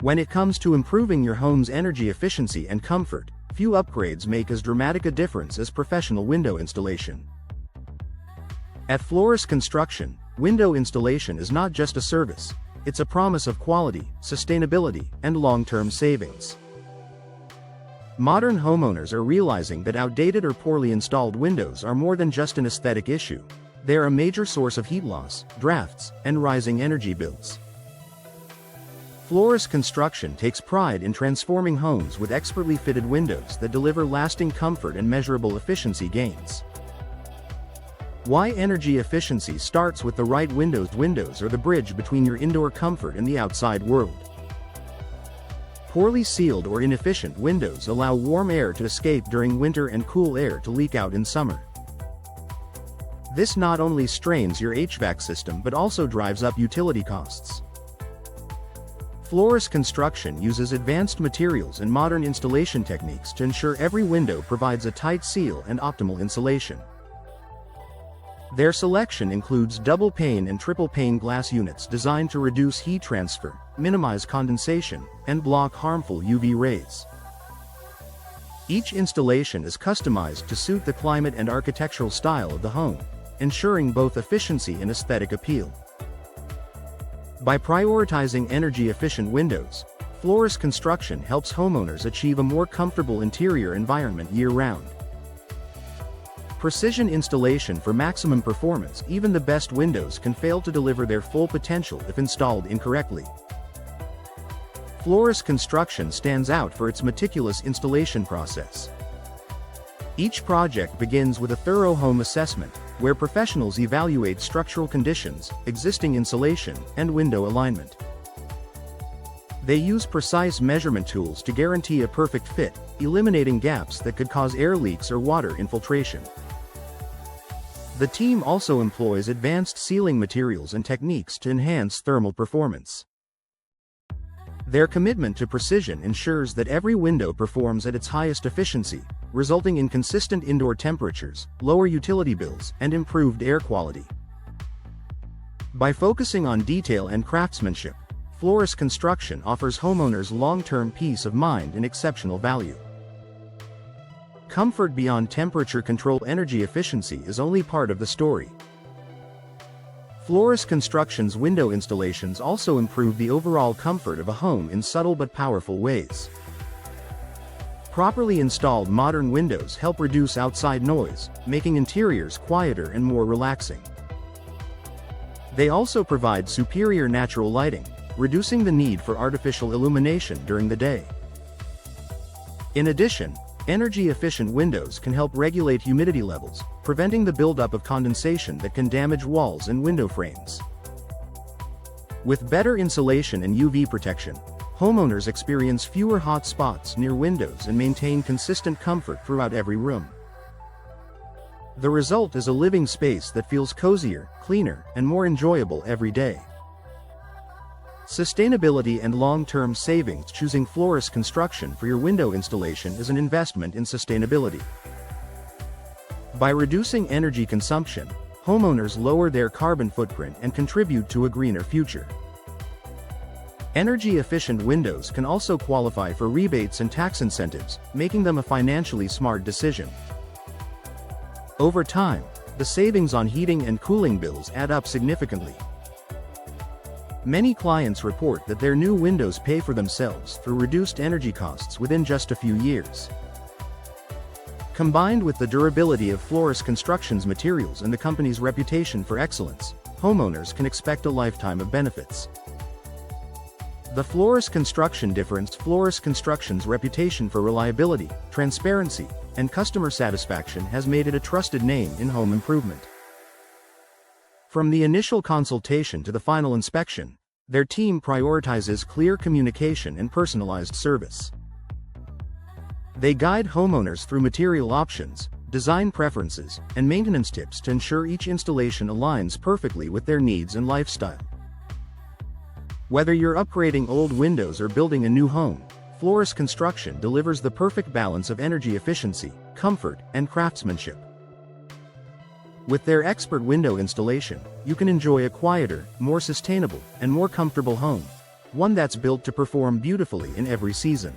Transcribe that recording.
When it comes to improving your home's energy efficiency and comfort, few upgrades make as dramatic a difference as professional window installation. At Flores Construction, window installation is not just a service, it's a promise of quality, sustainability, and long-term savings. Modern homeowners are realizing that outdated or poorly installed windows are more than just an aesthetic issue. They're a major source of heat loss, drafts, and rising energy bills. Flores Construction takes pride in transforming homes with expertly fitted windows that deliver lasting comfort and measurable efficiency gains. Why energy efficiency starts with the right windows. Windows are the bridge between your indoor comfort and the outside world. Poorly sealed or inefficient windows allow warm air to escape during winter and cool air to leak out in summer. This not only strains your HVAC system but also drives up utility costs. Flores Construction uses advanced materials and modern installation techniques to ensure every window provides a tight seal and optimal insulation. Their selection includes double-pane and triple-pane glass units designed to reduce heat transfer, minimize condensation, and block harmful UV rays. Each installation is customized to suit the climate and architectural style of the home, ensuring both efficiency and aesthetic appeal. By prioritizing energy-efficient windows, Flores Construction helps homeowners achieve a more comfortable interior environment year-round. Precision installation for maximum performance. Even the best windows can fail to deliver their full potential if installed incorrectly. Flores Construction stands out for its meticulous installation process. Each project begins with a thorough home assessment, where professionals evaluate structural conditions, existing insulation, and window alignment. They use precise measurement tools to guarantee a perfect fit, eliminating gaps that could cause air leaks or water infiltration. The team also employs advanced sealing materials and techniques to enhance thermal performance. Their commitment to precision ensures that every window performs at its highest efficiency, resulting in consistent indoor temperatures, lower utility bills, and improved air quality. By focusing on detail and craftsmanship, Flores Construction offers homeowners long-term peace of mind and exceptional value. Comfort beyond temperature control. Energy efficiency is only part of the story. Flores Construction's window installations also improve the overall comfort of a home in subtle but powerful ways. Properly installed modern windows help reduce outside noise, making interiors quieter and more relaxing. They also provide superior natural lighting, reducing the need for artificial illumination during the day. In addition, energy-efficient windows can help regulate humidity levels, preventing the buildup of condensation that can damage walls and window frames. With better insulation and UV protection, homeowners experience fewer hot spots near windows and maintain consistent comfort throughout every room. The result is a living space that feels cozier, cleaner, and more enjoyable every day. Sustainability and long-term savings. Choosing Flores Construction for your window installation is an investment in sustainability. By reducing energy consumption, homeowners lower their carbon footprint and contribute to a greener future. Energy-efficient windows can also qualify for rebates and tax incentives, making them a financially smart decision. Over time, the savings on heating and cooling bills add up significantly. Many clients report that their new windows pay for themselves through reduced energy costs within just a few years. Combined with the durability of Flores Construction's materials and the company's reputation for excellence, homeowners can expect a lifetime of benefits. The Flores Construction difference. Flores Construction's reputation for reliability, transparency, and customer satisfaction has made it a trusted name in home improvement. From the initial consultation to the final inspection, their team prioritizes clear communication and personalized service. They guide homeowners through material options, design preferences, and maintenance tips to ensure each installation aligns perfectly with their needs and lifestyle. Whether you're upgrading old windows or building a new home, Flores Construction delivers the perfect balance of energy efficiency, comfort, and craftsmanship. With their expert window installation, you can enjoy a quieter, more sustainable, and more comfortable home. one that's built to perform beautifully in every season.